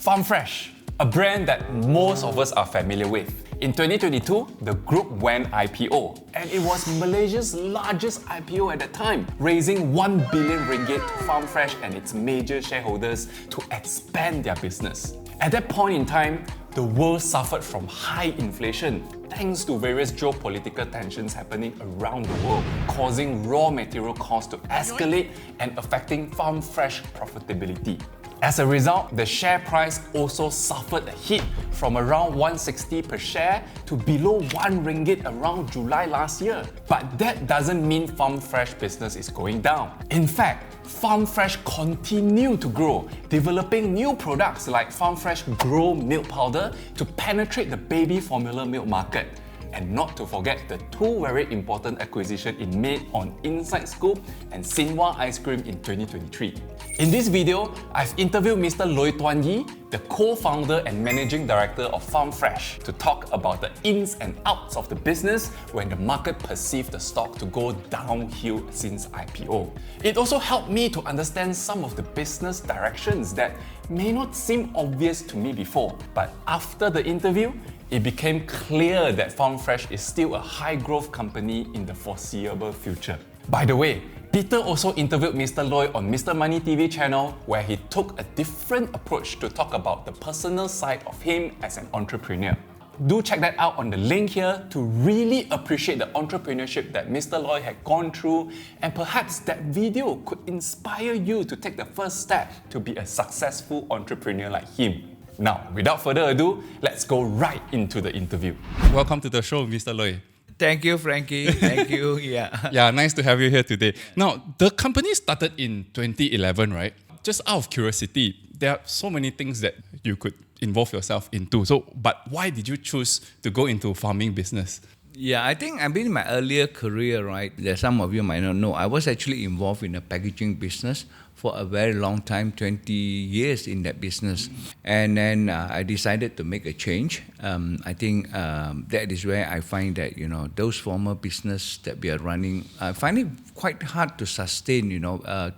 Farm Fresh, a brand that most of us are familiar with. In 2022, the group went IPO, and it was Malaysia's largest IPO at that time, raising 1 billion ringgit to Farm Fresh and its major shareholders to expand their business. At that point in time, the world suffered from high inflation thanks to various geopolitical tensions happening around the world, causing raw material costs to escalate and affecting Farm Fresh profitability. As a result, the share price also suffered a hit from around 160 per share to below 1 ringgit around July last year. But that doesn't mean Farm Fresh business is going down. In fact, Farm Fresh continued to grow, developing new products like Farm Fresh Grow Milk Powder to penetrate the baby formula milk market. And not to forget the two very important acquisitions it made on Inside Scoop and Singua ice cream in 2023. In this video, I've interviewed Mr. Loy Tuan Yee, the co-founder and managing director of Farm Fresh, to talk about the ins and outs of the business when the market perceived the stock to go downhill since IPO. It also helped me to understand some of the business directions that may not seem obvious to me before, but after the interview, it became clear that Farm Fresh is still a high-growth company in the foreseeable future. By the way, Peter also interviewed Mr. Loy on Mr. Money TV channel, where he took a different approach to talk about the personal side of him as an entrepreneur. Do check that out on the link here to really appreciate the entrepreneurship that Mr. Loy had gone through, and perhaps that video could inspire you to take the first step to be a successful entrepreneur like him. Now, without further ado, let's go right into the interview. Welcome to the show, Mr. Loy. Thank you, Frankie. Thank you. Yeah, nice to have you here today. Now, the company started in 2011, right? Just out of curiosity, there are so many things that you could involve yourself into. But why did you choose to go into farming business? Yeah, I think I've been in my earlier career, right? That some of you might not know. I was actually involved in a packaging business for a very long time, 20 years in that business. And then I decided to make a change. I think that is where I find that, those former business that we are running, I find it quite hard to sustain,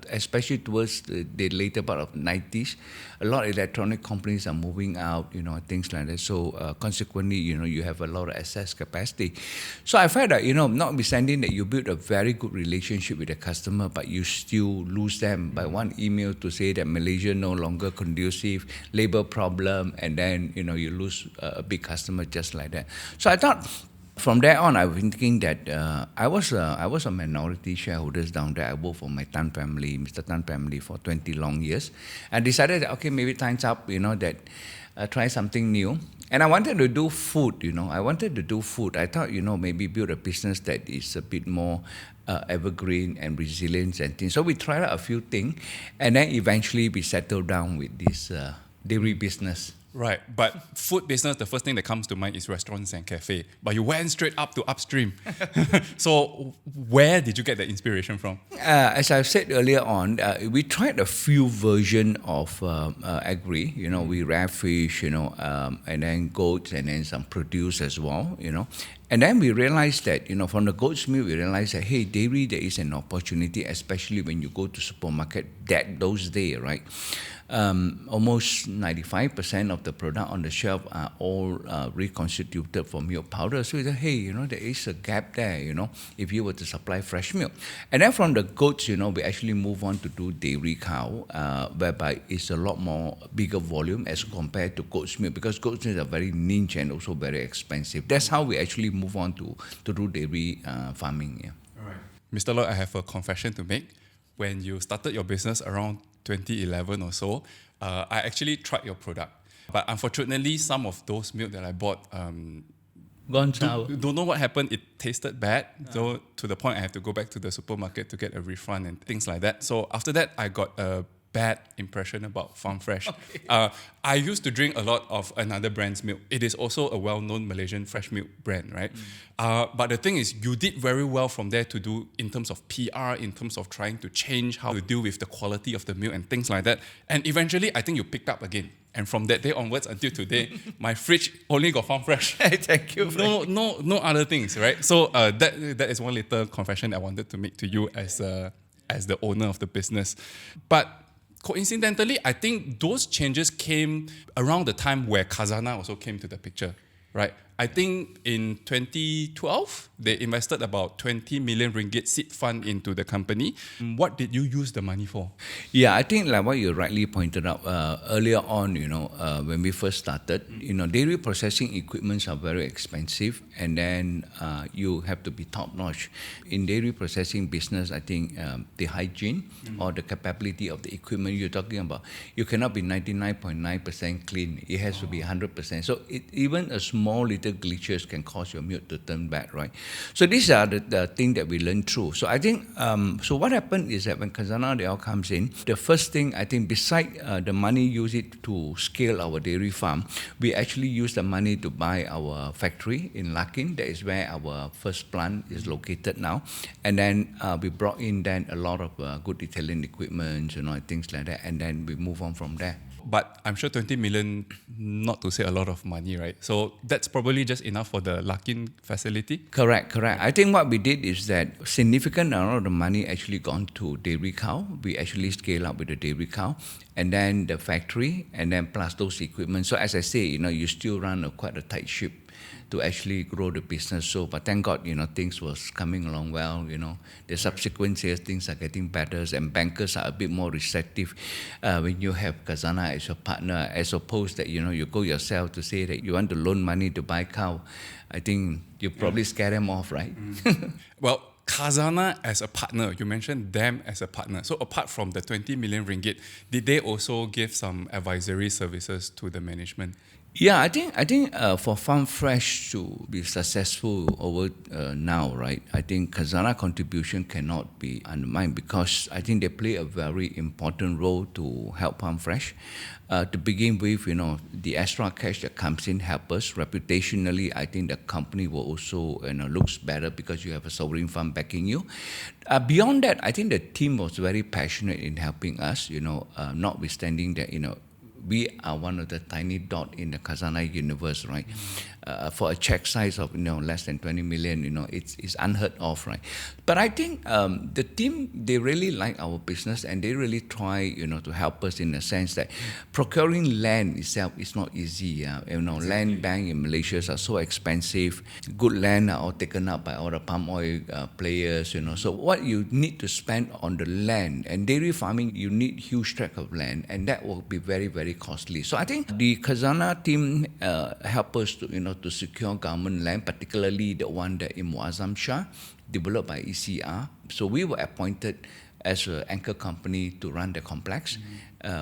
especially towards the later part of the 90s. A lot of electronic companies are moving out, things like that. So consequently, you have a lot of excess capacity. So I find that, notwithstanding that you build a very good relationship with the customer, but you still lose them by one email to say that Malaysia no longer conducive, labor problem, and then, you lose a big customer just like that. So I thought, from there on, I've been thinking that I was a minority shareholder down there. I worked for my Tan family, Mr. Tan family, for 20 long years. I decided that, okay, maybe time's up, that try something new. And I wanted to do food, I thought, maybe build a business that is a bit more evergreen and resilient and things. So we tried out a few things, and then eventually we settled down with this dairy business. Right, but food business, the first thing that comes to mind is restaurants and cafe. But you went straight up to upstream. So where did you get the inspiration from? As I said earlier on, we tried a few versions of agri. We rear fish, and then goats, and then some produce as well, And then we realized that, from the goat's milk, we realized that, hey, dairy, there is an opportunity, especially when you go to supermarket those days, right? Almost 95% of the product on the shelf are all reconstituted for milk powder. So we said, hey, there is a gap there, if you were to supply fresh milk. And then from the goats, we actually move on to do dairy cow, whereby it's a lot more bigger volume as compared to goat's milk, because goat's milk are very niche and also very expensive. That's how we actually move on to do dairy farming. Yeah. All right. Mr. Loy, I have a confession to make. When you started your business around 2011 or so, I actually tried your product. But unfortunately, some of those milk that I bought, gone sour. Don't know what happened. It tasted bad. So to the point I have to go back to the supermarket to get a refund and things like that. So after that, I got a bad impression about Farm Fresh. Okay. I used to drink a lot of another brand's milk. It is also a well-known Malaysian fresh milk brand, right? But the thing is, you did very well from there to do in terms of PR, in terms of trying to change how to deal with the quality of the milk and things like that. And eventually, I think you picked up again. And from that day onwards until today, my fridge only got Farm Fresh. Thank you. No other things, right? So that is one little confession I wanted to make to you as the owner of the business. But coincidentally, I think those changes came around the time where Khazanah also came to the picture, right? I think in 2012, they invested about 20 million ringgit seed fund into the company. What did you use the money for? Yeah, I think like what you rightly pointed out earlier on, when we first started, dairy processing equipments are very expensive, and then you have to be top notch. In dairy processing business, I think the hygiene or the capability of the equipment you're talking about, you cannot be 99.9% clean. It has to be 100%. So even a small little glitches can cause your milk to turn bad, right? So these are the things that we learn through. So I think, so what happened is that when Khazanah they all comes in, the first thing I think, beside the money use it to scale our dairy farm, we actually use the money to buy our factory in Lakin. That is where our first plant is located now. And then we brought in then a lot of good Italian equipment, things like that. And then we move on from there. But I'm sure 20 million, not to say a lot of money, right? So that's probably just enough for the Lakin facility? Correct. I think what we did is that significant amount of the money actually gone to dairy cow. We actually scale up with the dairy cow, and then the factory, and then plus those equipment. So as I say, you still run quite a tight ship to actually grow the business. So, but thank God, things was coming along well. The subsequent years, things are getting better, and bankers are a bit more receptive when you have Khazanah as your partner, as opposed that, you go yourself to say that you want to loan money to buy cow. I think you probably scare them off, right? Well, Khazanah as a partner, you mentioned them as a partner. So apart from the 20 million ringgit, did they also give some advisory services to the management? Yeah, I think for Farm Fresh to be successful over now, right? I think Khazanah contribution cannot be undermined, because I think they play a very important role to help Farm Fresh. To begin with, the extra cash that comes in help us. Reputationally, I think the company will also looks better because you have a sovereign fund backing you. Beyond that, I think the team was very passionate in helping us. Notwithstanding that, we are one of the tiny dot in the Khazanah universe, right? For a check size of less than 20 million, it's unheard of, right? But I think the team, they really like our business, and they really try to help us in the sense that procuring land itself is not easy. Land bank in Malaysia are so expensive. Good land are all taken up by all the palm oil players. So what you need to spend on the land, and dairy farming, you need huge tract of land, and that will be very, very costly. So I think the Khazanah team help us to secure government land, particularly the one that in Muazzam Shah, developed by ECR. So we were appointed as an anchor company to run the complex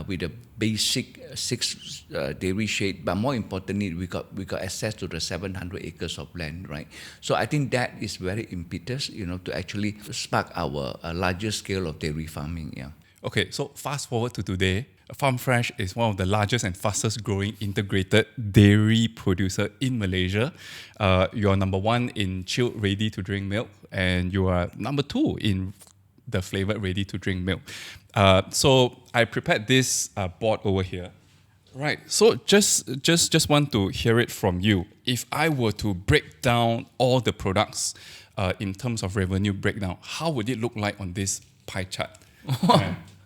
with a basic 6 dairy shed. But more importantly, we got access to the 700 acres of land, right? So I think that is very impetus, to actually spark our larger scale of dairy farming. Yeah. Okay, so fast forward to today. Farm Fresh is one of the largest and fastest growing integrated dairy producer in Malaysia. You are number 1 in chilled ready to drink milk, and you are number 2 in the flavored ready to drink milk. So I prepared this board over here. Right. So just want to hear it from you. If I were to break down all the products in terms of revenue breakdown, how would it look like on this pie chart?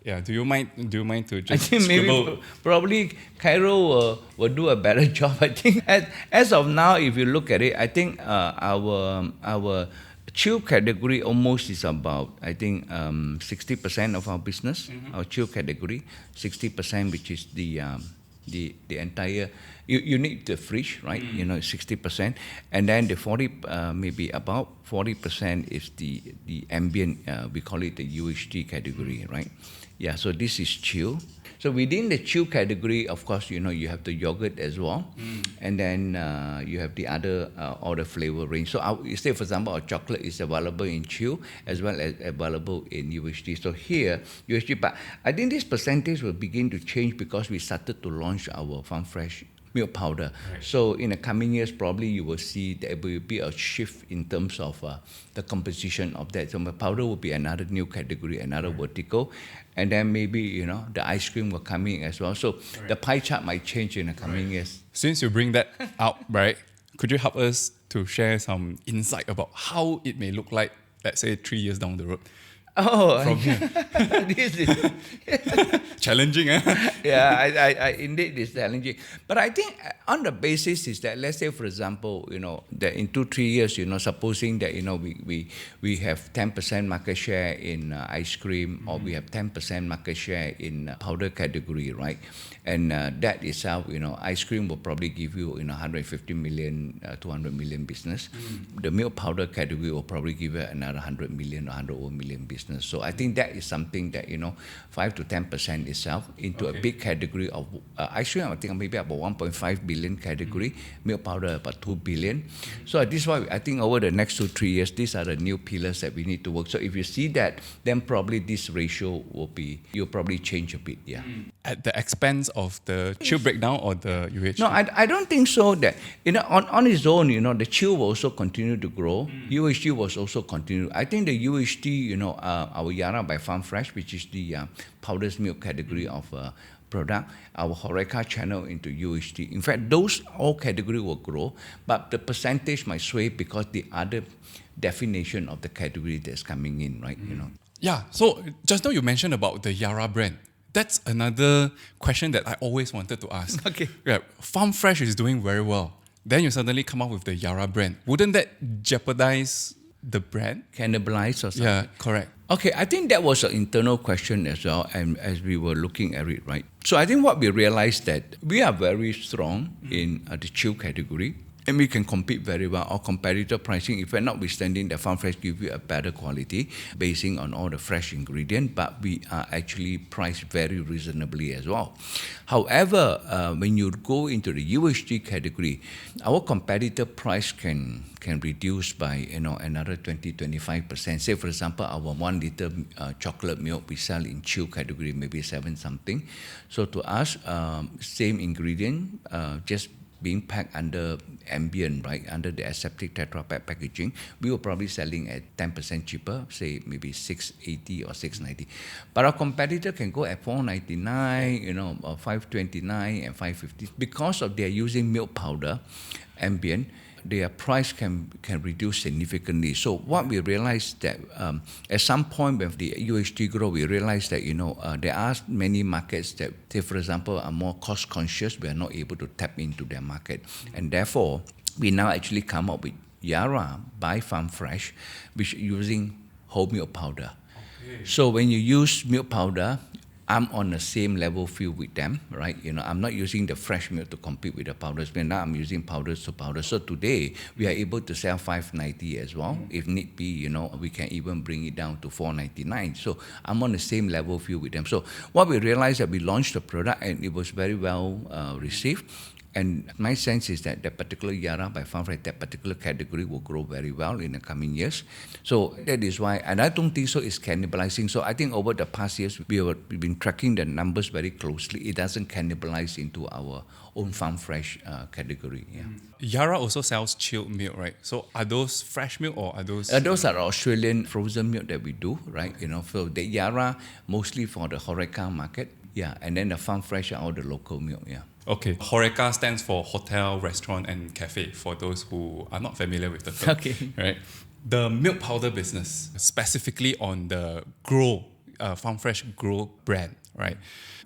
Yeah, do you mind to just I think scribble? maybe probably Cairo will do a better job. I think as of now, if you look at it, I think our chill category almost is about 60% of our business. Our chill category, 60%, which is the entire. You need the fridge, right? 60%, and then the 40 maybe about 40% is the ambient. We call it the UHT category, right? Yeah. So this is chill. So within the chill category, of course, you have the yogurt as well, and then you have the other all the flavor range. So say, for example, our chocolate is available in chill as well as available in UHT. So here UHT, but I think this percentage will begin to change because we started to launch our Farm Fresh milk powder. Right. So in the coming years, probably you will see there will be a shift in terms of the composition of that. So milk powder will be another new category, another vertical, and then maybe the ice cream will come in as well. So the pie chart might change in the coming years. Since you bring that out, right? Could you help us to share some insight about how it may look like, let's say, 3 years down the road? Oh, from here? this is Challenging, eh? yeah, I indeed it's challenging. But I think on the basis is that, let's say for example, that in 2-3 years, supposing that we have 10% market share in ice cream, or we have 10% market share in powder category, right? And that itself, ice cream will probably give you 150 million, 200 million business. The milk powder category will probably give you another 100 million or 100 million business. So I think that is something that 5 to 10% itself into a big category of ice cream. I think maybe about 1.5 billion category, milk powder about 2 billion. So this is why I think over the next 2-3 years, these are the new pillars that we need to work. So if you see that, then probably this ratio you'll probably change a bit, yeah. At the expense of the chill breakdown or the UHT? No, I don't think so. That on its own, the chill will also continue to grow. UHT was also continue. I think the UHT, our Yara by Farm Fresh, which is the powdered milk category of product, our Horeca channel into UHT. In fact, those all category will grow, but the percentage might sway because the other definition of the category that's coming in, right? Yeah. So just now you mentioned about the Yara brand. That's another question that I always wanted to ask. Okay. Yeah, Farm Fresh is doing very well. Then you suddenly come up with the Yara brand. Wouldn't that jeopardize the brand? Cannibalize or something? Yeah, correct. Okay, I think that was an internal question as well, and as we were looking at it, right? So I think what we realized that we are very strong in the chill category, and we can compete very well. Our competitor pricing, if we're notwithstanding that Farm Fresh give you a better quality, basing on all the fresh ingredient, but we are actually priced very reasonably as well. However, when you go into the UHT category, our competitor price can reduce by another 20-25%. Say for example, our 1 liter chocolate milk we sell in chill category maybe 7 something. So to us, same ingredient, just being packed under ambient, right, under the aseptic Tetra Pak packaging, we were probably selling at 10% cheaper, say maybe 680 or 690. But our competitor can go at 499, or 529 and 550 because of they're using milk powder, ambient. Their price can reduce significantly. So what we realized that at some point when the UHT grow, we realized that there are many markets that, say for example, are more cost conscious. We are not able to tap into their market, and therefore we now actually come up with Yara by Farm Fresh, which using whole milk powder. Okay. So when you use milk powder, I'm on the same level field with them, right? I'm not using the fresh milk to compete with the powders. Now I'm using powders to powder. So today we are able to sell 590 as well. If need be, we can even bring it down to 499. So I'm on the same level field with them. So what we realized that we launched the product and it was very well received. And my sense is that that particular Yara by Farm Fresh, that particular category will grow very well in the coming years. So that is why, and I don't think so it's cannibalizing. So I think over the past years, we've been tracking the numbers very closely. It doesn't cannibalize into our own Farm Fresh category. Yeah. Yara also sells chilled milk, right? So are those fresh milk or are those? Those are Australian frozen milk that we do, right? So the Yara mostly for the Horeca market. Yeah, and then the Farm Fresh are all the local milk, yeah. Okay, Horeca stands for hotel, restaurant and cafe, for those who are not familiar with the term. Okay. Right? The milk powder business, specifically on the Grow, Farm Fresh Grow brand, right?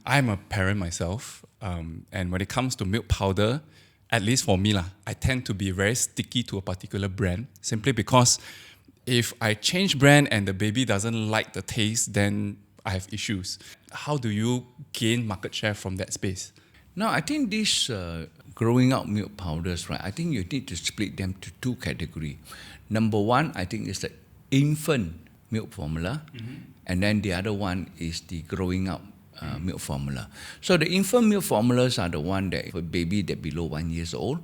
I'm a parent myself, and when it comes to milk powder, at least for me, I tend to be very sticky to a particular brand, simply because if I change brand and the baby doesn't like the taste, then I have issues. How do you gain market share from that space? No, I think these growing out milk powders, right? I think you need to split them to 2 categories. Number one, I think is the infant milk formula, and then the other one is the growing up milk formula. So the infant milk formulas are the one that for baby that below 1 year old.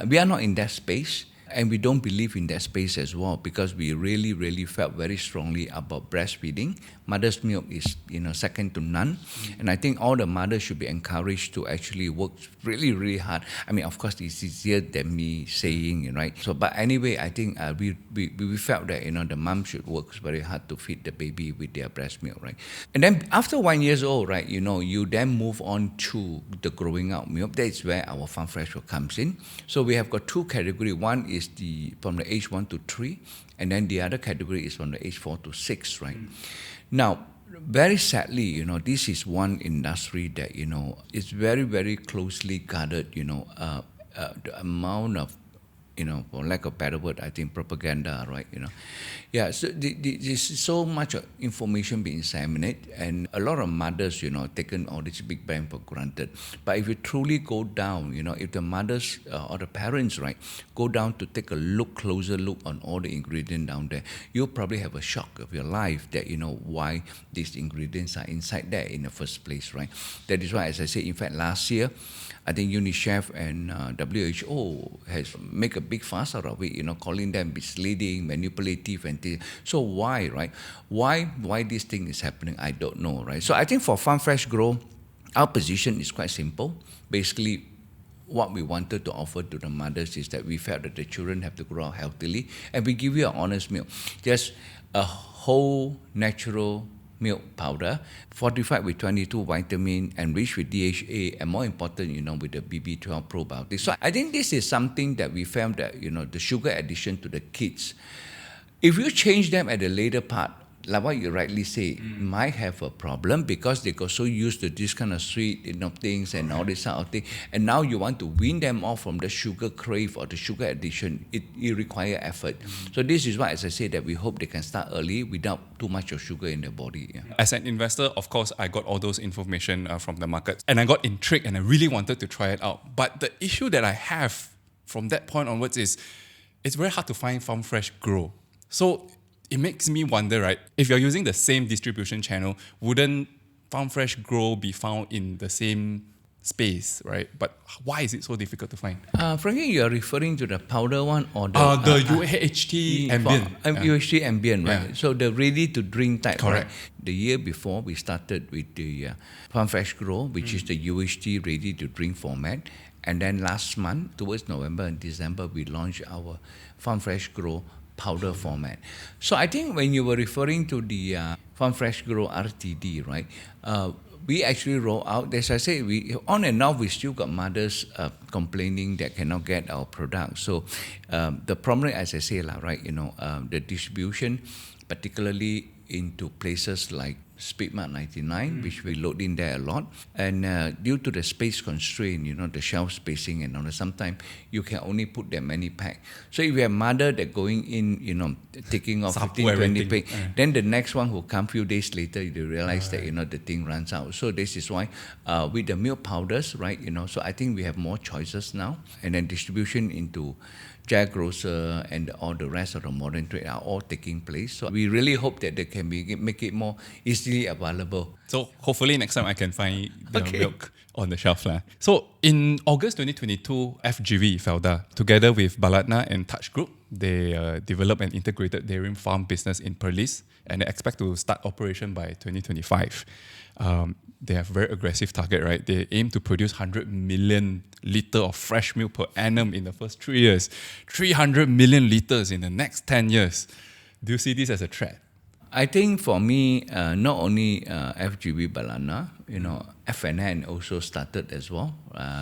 We are not in that space. And we don't believe in that space as well because we really, really felt very strongly about breastfeeding. Mother's milk is, second to none. And I think all the mothers should be encouraged to actually work really, really hard. I mean, of course, it's easier than me saying, right? So, but anyway, I think we felt that, the mom should work very hard to feed the baby with their breast milk, right? And then after 1 year old, right, you then move on to the growing out milk. That's where our Farm Fresh comes in. So we have got 2 categories. One is from the age 1 to 3, and then the other category is from the age 4 to 6, right? Now, very sadly, this is one industry that, is very, very closely guarded, the amount of, for lack of better word, I think propaganda, right? Yeah, so there's so much information being disseminated, and a lot of mothers, taken all this big bang for granted. But if you truly go down, if the mothers or the parents, right, go down to take a closer look on all the ingredients down there, you'll probably have a shock of your life that, why these ingredients are inside there in the first place, right? That is why, as I said, in fact, last year, I think UNICEF and WHO has make a big fuss out of it, calling them misleading, manipulative, and so why, right? Why this thing is happening? I don't know, right? So I think for Farm Fresh Grow, our position is quite simple. Basically, what we wanted to offer to the mothers is that we felt that the children have to grow up healthily, and we give you an honest milk, just a whole natural milk powder, fortified with 22 vitamin, enriched with DHA, and more important, with the BB12 probiotics. So I think this is something that we found that, the sugar addition to the kids, if you change them at the later part, like what you rightly say, might have a problem because they got so used to this kind of sweet, things and all this sort of thing. And now you want to wean them off from the sugar crave or the sugar addiction. It requires effort. So this is why, as I say, that we hope they can start early without too much of sugar in their body. Yeah. As an investor, of course, I got all those information from the market, and I got intrigued and I really wanted to try it out. But the issue that I have from that point onwards is it's very hard to find Farm Fresh Grow. So it makes me wonder, right? If you're using the same distribution channel, wouldn't Farm Fresh Grow be found in the same space, right? But why is it so difficult to find? Frankie, you are referring to the powder one or the UHT ambient? UHT ambient, right? Yeah. So the ready-to-drink type. Correct. Right? The year before, we started with the Farm Fresh Grow, which is the UHT ready-to-drink format. And then last month, towards November and December, we launched our Farm Fresh Grow powder format. So I think when you were referring to the Farm Fresh Grow RTD, right? We actually roll out, as I say, we on and off, we still got mothers complaining that cannot get our product. So the problem, as I say, right, the distribution, particularly into places like Speedmart 99, which we load in there a lot. And due to the space constraint, the shelf spacing and all that, sometimes you can only put that many pack. So if you have mother that going in, taking off 15, 20 pack, then the next one will come few days later, you realize that, the thing runs out. So this is why with the milk powders, right, so I think we have more choices now. And then distribution into Jaya Grocer and all the rest of the modern trade are all taking place. So we really hope that they can make it more easily available. So hopefully next time I can find the milk on the shelf. So in August 2022, FGV, Felda, together with Balatna and Touch Group, they developed an integrated dairy farm business in Perlis, and they expect to start operation by 2025. They have a very aggressive target, right? They aim to produce 100 million litres of fresh milk per annum in the first 3 years, 300 million litres in the next 10 years. Do you see this as a threat? I think for me, not only FGV Balana, FNN also started as well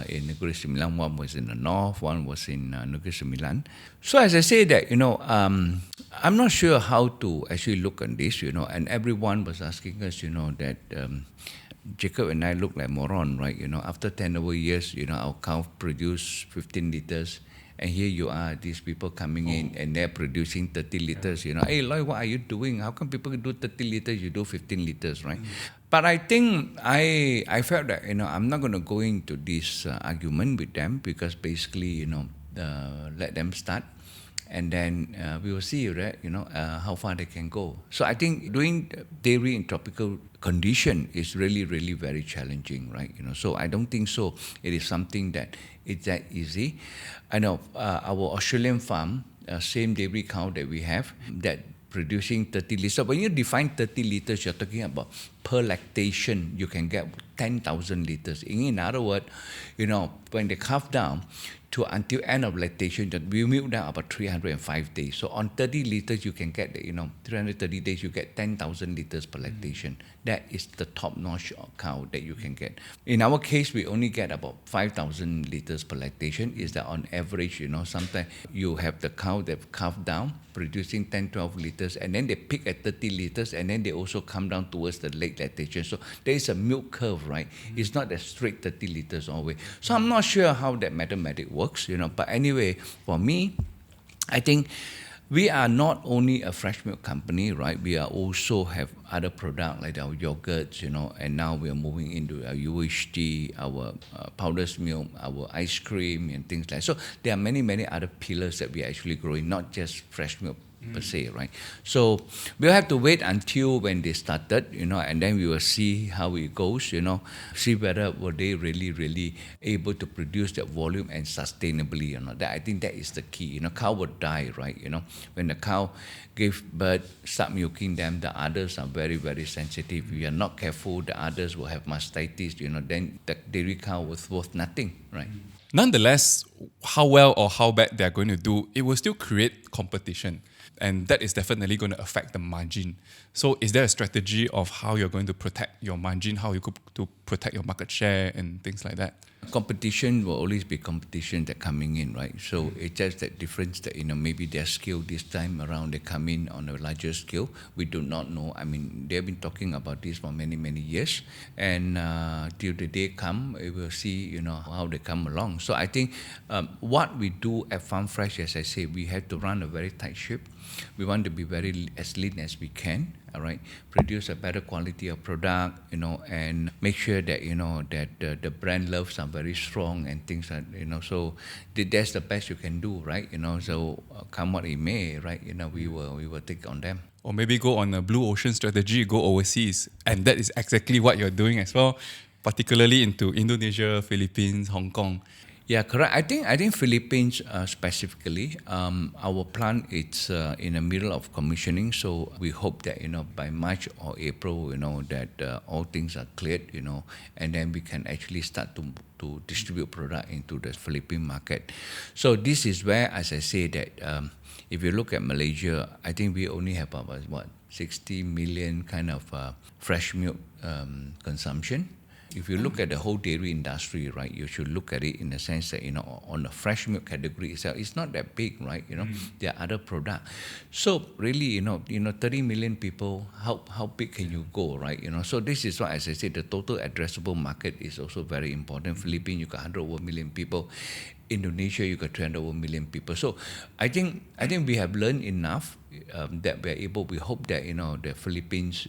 in Negeri Sembilan. One was in the north, one was in Negeri Sembilan. So as I say that, I'm not sure how to actually look on this, and everyone was asking us, that Jacob and I look like moron, right? After 10 over years, our cow produced 15 litres. And here you are, these people coming in and they're producing 30 litres. Hey, Lloyd, what are you doing? How come people do 30 litres, you do 15 litres, right? But I think I felt that, I'm not going to go into this argument with them because basically, let them start. And then we will see, right, how far they can go. So I think doing dairy in tropical condition is really, really very challenging, right? So I don't think so. It is something that is that easy. I know our Australian farm, same dairy cow that we have, that producing 30 litres. When you define 30 litres, you're talking about per lactation, you can get 10,000 litres. In other words, when they calve down, to until end of lactation, that we milk down about 305 days. So on 30 liters, you can get, 330 days, you get 10,000 liters per lactation. That is the top-notch cow that you can get. In our case, we only get about 5,000 liters per lactation. Is that on average, sometimes you have the cow that calved down, producing 10, 12 liters, and then they peak at 30 liters, and then they also come down towards the late lactation. So there is a milk curve, right? It's not a straight 30 liters all the way. So I'm not sure how that mathematics works, but anyway, for me, I think we are not only a fresh milk company, right? We are also have other products like our yogurts, and now we are moving into our UHT, our powdered milk, our ice cream and things like that. So there are many, many other pillars that we are actually growing, not just fresh milk per se, right? So we'll have to wait until when they started, and then we will see how it goes, see whether were they really able to produce that volume and sustainably, That I think that is the key. Cow would die, right? When the cow give birth, start milking them, the others are very, very sensitive. If you are not careful, the others will have mastitis, then the dairy cow was worth nothing, right? Nonetheless, how well or how bad they're going to do, it will still create competition. And that is definitely going to affect the margin. So is there a strategy of how you're going to protect your margin, how you could to protect your market share and things like that? Competition will always be competition that coming in, right? So it's just that difference that, maybe their scale this time around, they come in on a larger scale. We do not know. I mean, they've been talking about this for many, many years. And till the day come, we will see, how they come along. So I think what we do at Farm Fresh, as I say, we have to run a very tight ship. We want to be as lean as we can, all right? Produce a better quality of product, and make sure that, that the brand loves are very strong and things like, so that's the best you can do, right? So come what it may, right? We will take on them. Or maybe go on a blue ocean strategy, go overseas. And that is exactly what you're doing as well, particularly into Indonesia, Philippines, Hong Kong. Yeah, correct. I think Philippines specifically, our plant is in the middle of commissioning, so we hope that by March or April, that all things are cleared, and then we can actually start to distribute product into the Philippine market. So this is where, as I say, that if you look at Malaysia, I think we only have about 60 million kind of fresh milk consumption. If you look at the whole dairy industry, right, you should look at it in the sense that, on the fresh milk category itself, it's not that big, right? There are other products. So really, 30 million people, how big can you go, right? So this is why, as I said, the total addressable market is also very important. Philippines, you got 100 million people. Indonesia, you got 300 million people. So I think we have learned enough that we hope that, the Philippines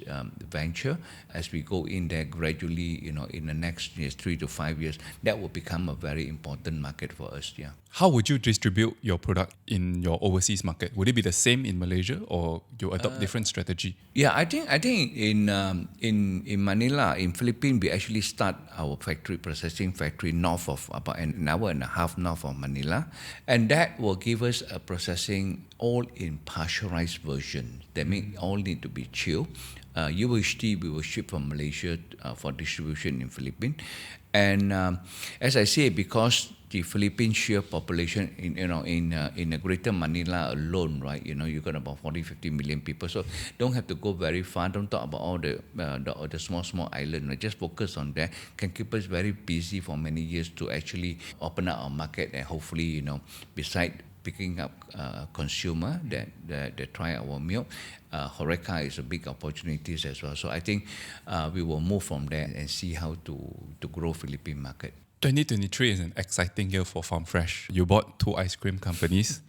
venture, as we go in there gradually, in the next 3 to 5 years, that will become a very important market for us, yeah. How would you distribute your product in your overseas market? Would it be the same in Malaysia or you adopt different strategy? Yeah, I think in Manila, in Philippines, we actually start our processing factory north of about an hour and a half north of Manila, and that will give us a processing all in pasteurized version. That means all need to be chilled. UHT we will ship from Malaysia for distribution in Philippines, and as I say, because the Philippine sheer population in the greater Manila alone, right? You got about 40-50 million people, so don't have to go very far. Don't talk about all the small island. Right? Just focus on that. Can keep us very busy for many years to actually open up our market, and hopefully, beside picking up consumer that try our milk, Horeca is a big opportunity as well. So I think we will move from there and see how to grow Philippine market. 2023 is an exciting year for Farm Fresh. You bought 2 ice cream companies,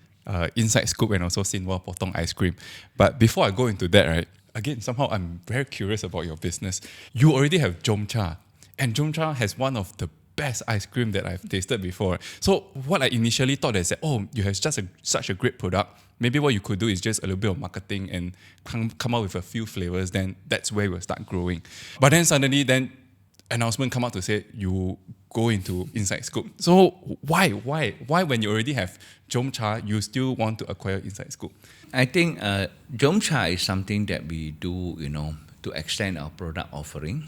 Inside Scoop and also Singua Potong Ice Cream. But before I go into that, right, again, somehow I'm very curious about your business. You already have Jomcha, and Jomcha has one of the best ice cream that I've tasted before. So what I initially thought is that, you have just such a great product. Maybe what you could do is just a little bit of marketing and come up with a few flavors. Then that's where we'll start growing. But then suddenly, announcement come out to say you go into Inside Scoop. So why when you already have Jomcha, you still want to acquire Inside Scoop? I think Jomcha is something that we do, to extend our product offering.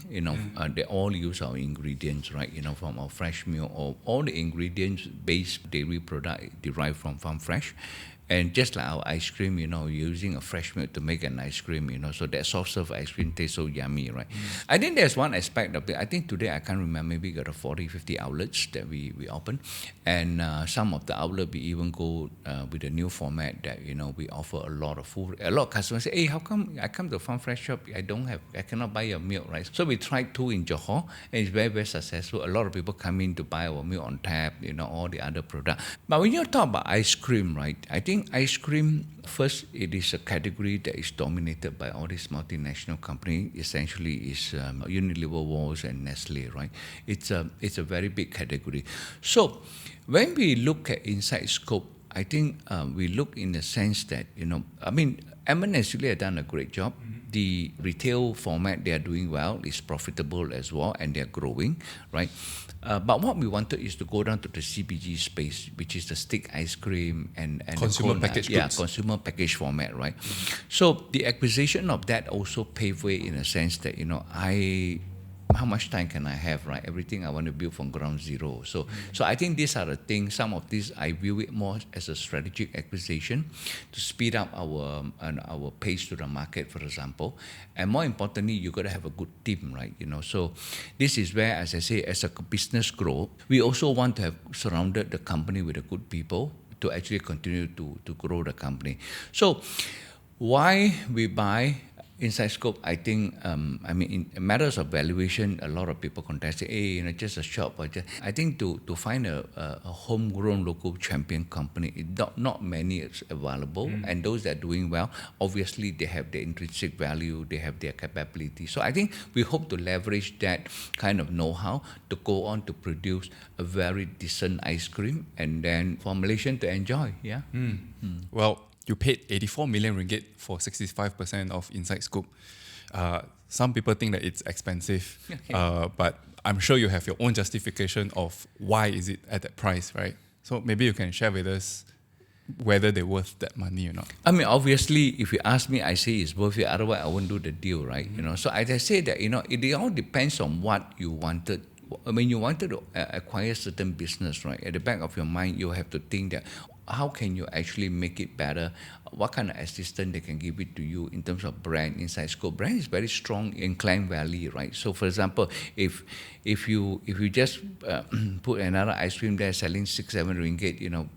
They all use our ingredients, right? From our fresh milk or all the ingredients-based dairy product derived from farm fresh. And just like our ice cream, using a fresh milk to make an ice cream, so that soft serve ice cream tastes so yummy, right? I think there's one aspect of it. I think today, I can't remember, maybe got 40, 50 outlets that we open. And some of the outlets, we even go with a new format that, we offer a lot of food. A lot of customers say, hey, how come I come to a farm fresh shop, I cannot buy your milk, right? So we tried 2 in Johor, and it's very, very successful. A lot of people come in to buy our milk on tap, all the other products. But when you talk about ice cream, right, I think ice cream, first, it is a category that is dominated by all these multinational companies. Essentially, is Unilever, Walls, and Nestle, right? It's a very big category. So, when we look at inside scope, I think we look in the sense that M&S has really done a great job. The retail format, they are doing well, is profitable as well, and they are growing, right? But what we wanted is to go down to the CPG space, which is the stick ice cream and consumer packaged goods. Yeah, consumer package format, right? So the acquisition of that also paved way in a sense that, how much time can I have, right? Everything I want to build from ground zero. So I think these are the things, some of these, I view it more as a strategic acquisition to speed up our pace to the market, for example. And more importantly, you got to have a good team, right? So this is where, as I say, as a business grow, we also want to have surrounded the company with the good people to actually continue to grow the company. So why we buy inside scope, I think, in matters of valuation, a lot of people contest, hey, just a shop. I think to find a homegrown local champion company, not many is available. And those that are doing well, obviously they have their intrinsic value, they have their capability. So I think we hope to leverage that kind of know-how to go on to produce a very decent ice cream and then for Malaysian to enjoy. Yeah. Well, you paid 84 million ringgit for 65% of Inside Scoop. Some people think that it's expensive, but I'm sure you have your own justification of why is it at that price, right? So maybe you can share with us whether they're worth that money or not. Obviously, if you ask me, I say it's worth it. Otherwise, I won't do the deal, right? So as I say that, it all depends on what you wanted. When you wanted to acquire certain business, right? At the back of your mind, you have to think that how can you actually make it better? What kind of assistance they can give it to you in terms of brand, inside scope? Brand is very strong in Klang Valley, right? So, for example, if you just put another ice cream there selling 6-7 ringgit,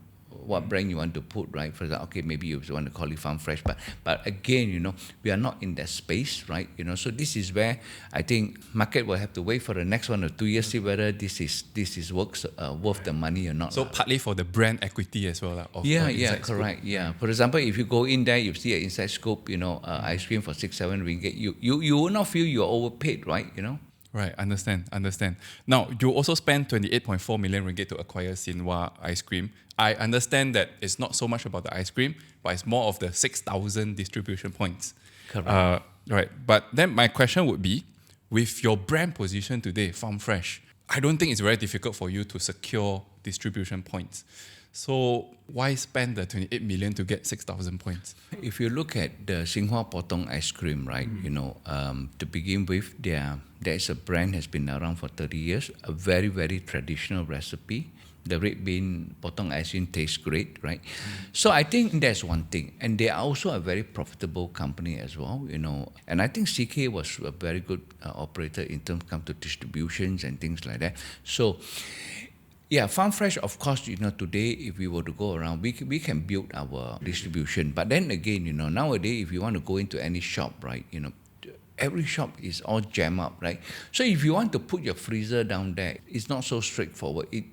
what brand you want to put, right? For example, okay, maybe you want to call it Farm Fresh, but again, we are not in that space, right? So this is where I think market will have to wait for the next 1 or 2 years, see whether this is worth the money or not. So partly for the brand equity as well. Yeah, correct. Scoop. Yeah. For example, if you go in there, you see an inside scoop, ice cream for 6-7 ringgit, you will not feel you're overpaid, right? Right, understand. Now, you also spent 28.4 million ringgit to acquire Singua ice cream. I understand that it's not so much about the ice cream, but it's more of the 6,000 distribution points. Correct. Right, but then my question would be, with your brand position today, Farm Fresh, I don't think it's very difficult for you to secure distribution points. So why spend the 28 million to get 6,000 points? If you look at the Singua Potong ice cream, right, to begin with, there is a brand has been around for 30 years, a very, very traditional recipe. The red bean potong ice cream tastes great, right? So I think that's one thing. And they are also a very profitable company as well, And I think CK was a very good operator in terms of distributions and things like that. So, yeah, Farm Fresh, of course, today, if we were to go around, we can build our distribution. But then again, nowadays, if you want to go into any shop, right, every shop is all jammed up, right? So if you want to put your freezer down there, it's not so straightforward. It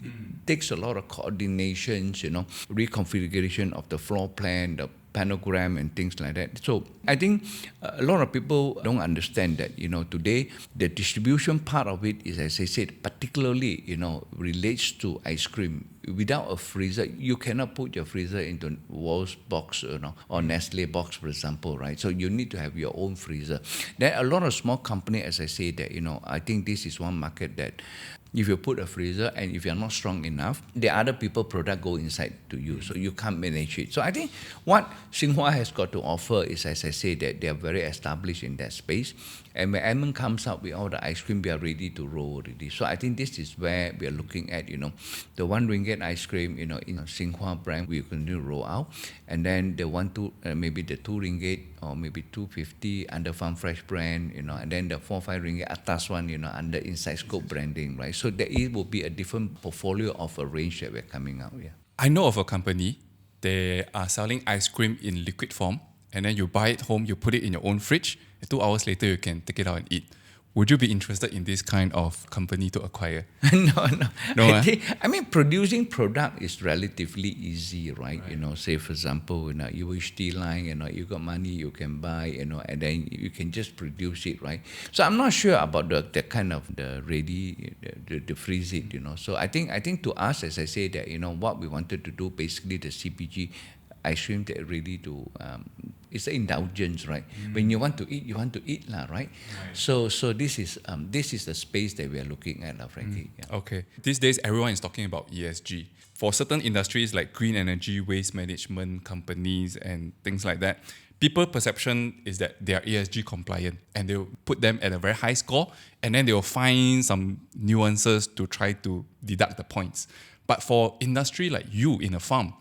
takes a lot of coordinations, reconfiguration of the floor plan, the panogram and things like that. So I think a lot of people don't understand that, today the distribution part of it is, as I said, particularly, relates to ice cream. Without a freezer, you cannot put your freezer into Walls box, or Nestle box, for example, right? So you need to have your own freezer. There are a lot of small companies, as I say, that, I think this is one market that if you put a freezer and if you're not strong enough, the other people product go inside to you, so you can't manage it. So I think what Singua has got to offer is, as I say, that they are very established in that space. And when Edmund comes out with all the ice cream, we are ready to roll already. So I think this is where we are looking at, the 1 ringgit ice cream, in Singua brand, we continue to roll out. And then the maybe the 2 ringgit or maybe 2.50 under Farm Fresh brand, and then the 4-5 ringgit atas one, under Inside Scope branding, right? So there will be a different portfolio of a range that we're coming out, yeah. I know of a company, they are selling ice cream in liquid form, and then you buy it home, you put it in your own fridge, and 2 hours later you can take it out and eat. Would you be interested in this kind of company to acquire? No. No, I mean, producing product is relatively easy, right? Say for example, you wish tea line, you got money, you can buy, and then you can just produce it, right? So I'm not sure about the kind of the ready, the freeze it, So I think to us, as I say that, what we wanted to do, basically the CPG ice cream that ready to it's an indulgence, right? When you want to eat, right? So this is the space that we are looking at, Frankie. Yeah. Okay. These days, everyone is talking about ESG. For certain industries like green energy, waste management companies, and things like that, people's perception is that they are ESG compliant, and they'll put them at a very high score, and then they'll find some nuances to try to deduct the points. But for industry like you in a farm,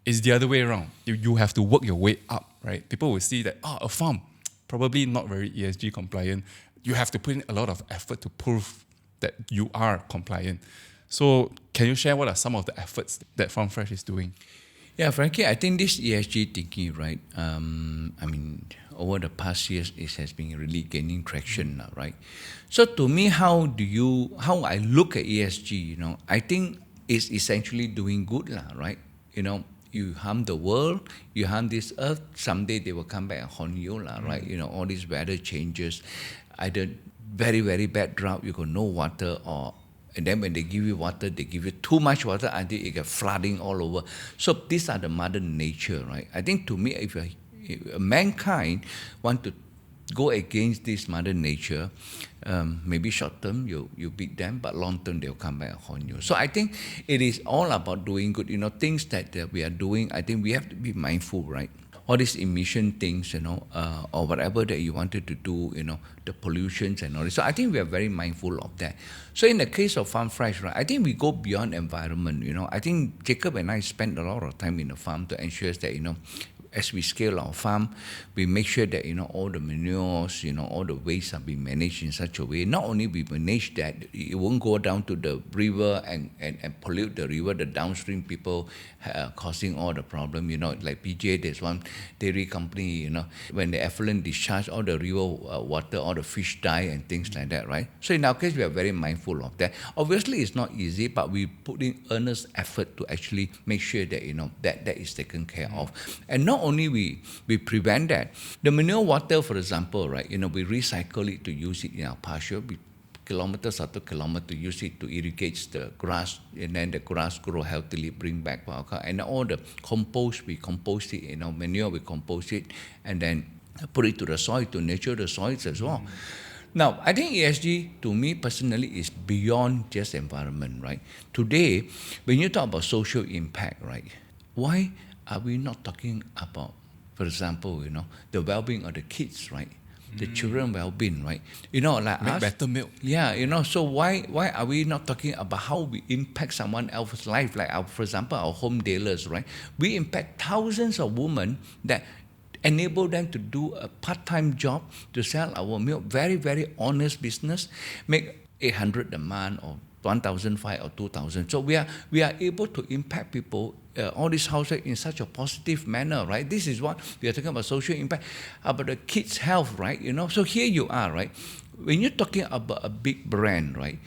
it's the other way around. You have to work your way up, right? People will see that, a farm, probably not very ESG compliant. You have to put in a lot of effort to prove that you are compliant. So can you share what are some of the efforts that Farm Fresh is doing? Yeah, Frankie, I think this ESG thinking, right? Over the past years, it has been really gaining traction now, right? So to me, how I look at ESG, I think it's essentially doing good, right? You harm the world, you harm this earth, someday they will come back and haunt you, right? All these weather changes, either very, very bad drought, you got no water, and then when they give you water, they give you too much water until you get flooding all over. So these are the mother nature, right? I think to me, if mankind want to go against this mother nature, maybe short term you beat them, but long term they'll come back and haunt you. So I think it is all about doing good. Things that we are doing, I think we have to be mindful, right? All these emission things, or whatever that you wanted to do, the pollutions and all this. So I think we are very mindful of that. So in the case of Farm Fresh, right, I think we go beyond environment. I think Jacob and I spend a lot of time in the farm to ensure that, as we scale our farm, we make sure that all the manures, all the waste are being managed in such a way. Not only we manage that, it won't go down to the river and pollute the river, the downstream people causing all the problem. Like PJ, there's one dairy company, when the effluent discharge, all the river water, all the fish die and things like that, right? So in our case, we are very mindful of that. Obviously, it's not easy, but we put in earnest effort to actually make sure that, that is taken care of. And not only we prevent that, the manure water, for example, right, we recycle it to use it in our pasture. We kilometers after kilometer use it to irrigate the grass, and then the grass grow healthily, bring back our car. And all the compost, we compost it, manure, we compost it, and then put it to the soil to nurture the soils as well. Now, I think ESG, to me personally, is beyond just environment, right? Today, when you talk about social impact, right, why are we not talking about, for example, the well-being of the kids, right? The children well-being, right? Like Make us, better milk. Yeah, so why are we not talking about how we impact someone else's life? Like, for example, our home dealers, right? We impact thousands of women that enable them to do a part-time job to sell our milk. Very, very honest business. Make 800 a month or 1,500 or 2,000. So we are able to impact people, all these households, in such a positive manner, right? This is what we are talking about, social impact, about the kids' health, right? So here you are, right? When you're talking about a big brand, right?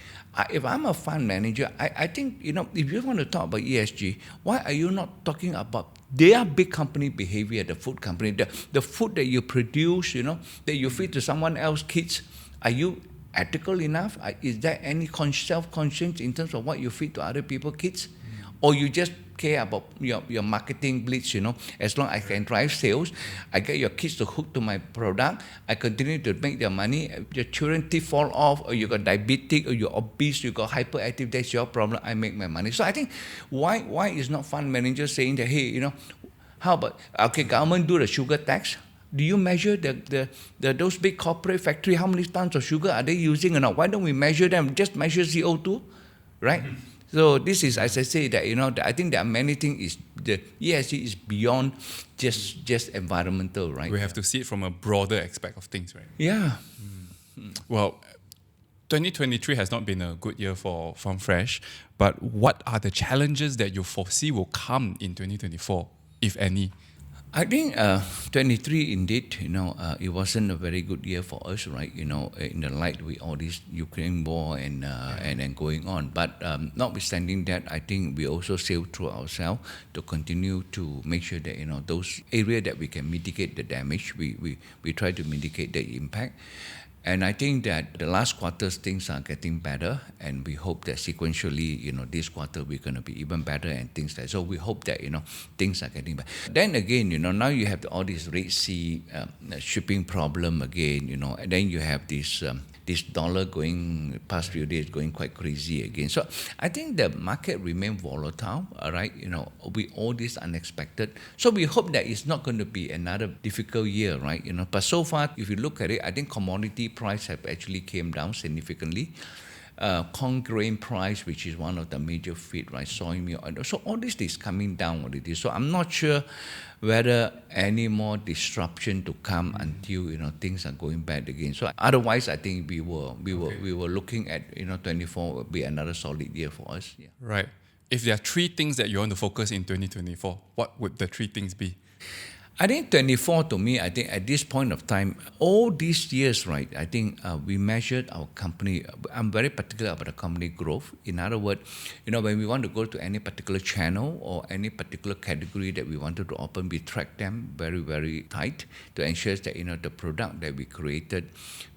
If I'm a fund manager, I think, if you want to talk about ESG, why are you not talking about their big company behavior, the food company, the food that you produce, that you feed to someone else's kids? Are you ethical enough? Is there any self-conscience in terms of what you feed to other people's kids? or you just care about your marketing blitz, as long as I can drive sales, I get your kids to hook to my product, I continue to make their money. Your children teeth fall off, or you got diabetic, or you're obese, you got hyperactive, that's your problem, I make my money. So I think why is not fund manager saying that, hey, how about, okay, government do the sugar tax? Do you measure those big corporate factory, how many tons of sugar are they using or not? Why don't we measure them? Just measure CO2, right? So this is, as I say, that I think there are many things. The ESG is beyond just environmental, right? We have to see it from a broader aspect of things, right? Yeah. Well, 2023 has not been a good year for Farm Fresh, but what are the challenges that you foresee will come in 2024, if any? I think 23 indeed, it wasn't a very good year for us, right? In the light with all this Ukraine war and then going on. But notwithstanding that, I think we also sailed through ourselves to continue to make sure that those areas that we can mitigate the damage, we try to mitigate the impact. And I think that the last quarters things are getting better, and we hope that sequentially, this quarter we're going to be even better and things like that. So we hope that things are getting better. Then again, now you have all this Red Sea shipping problem again, and then you have this dollar going past few days going quite crazy again. So I think the market remain volatile, right? With all this unexpected. So we hope that it's not going to be another difficult year, right? But so far, if you look at it, I think commodity price have actually came down significantly. Corn grain price, which is one of the major feed, right? Soy meal. So all this is coming down already. So I'm not sure whether any more disruption to come until things are going bad again. So otherwise, I think we were looking at 24 will be another solid year for us. Yeah. Right. If there are three things that you want to focus in 2024, what would the three things be? I think 24 to me, I think at this point of time, all these years, right, I think we measured our company. I'm very particular about the company growth. In other words, when we want to go to any particular channel or any particular category that we wanted to open, we track them very, very tight to ensure that, the product that we created,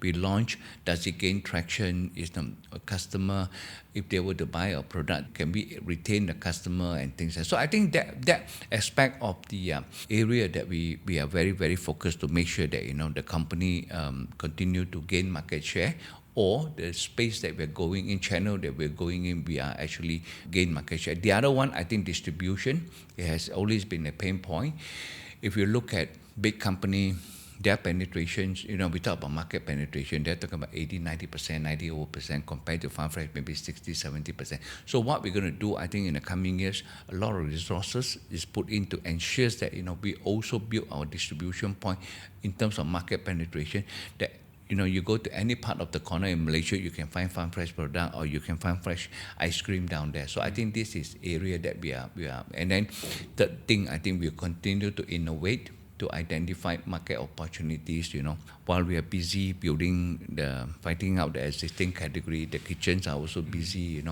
we launched, does it gain traction? Is the customer, if they were to buy a product, can we retain the customer and things like that? So I think that aspect of the area that we are very, very focused to make sure that, the company continue to gain market share, or the space that we're going in, channel that we're going in, we are actually gain market share. The other one, I think distribution, it has always been a pain point. If you look at big company, their penetrations, we talk about market penetration, they're talking about 80, 90%, 90% compared to Farm Fresh, maybe 60, 70%. So what we're going to do, I think in the coming years, a lot of resources is put in to ensure that, we also build our distribution point in terms of market penetration, that you go to any part of the corner in Malaysia, you can find Farm Fresh product, or you can find fresh ice cream down there. So I think this is area that we are. And then third thing, I think we'll continue to innovate, to identify market opportunities, while we are busy fighting out the existing category, the kitchens are also busy,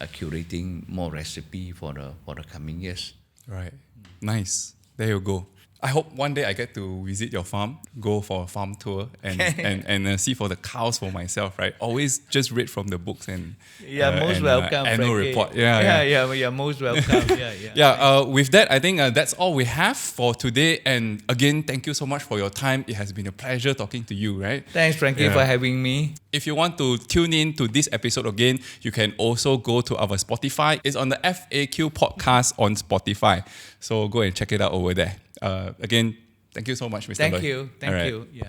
curating more recipe for the coming years. Right. Nice. There you go. I hope one day I get to visit your farm, go for a farm tour, and see for the cows for myself, right? Always just read from the books and most welcome, annual Frankie. report. Yeah, most welcome. With that, I think that's all we have for today. And again, thank you so much for your time. It has been a pleasure talking to you, right? Thanks, Frankie, for having me. If you want to tune in to this episode again, you can also go to our Spotify. It's on the FAQ podcast on Spotify. So go and check it out over there. Again, thank you so much, Mr. Loy. Thank you. Yeah.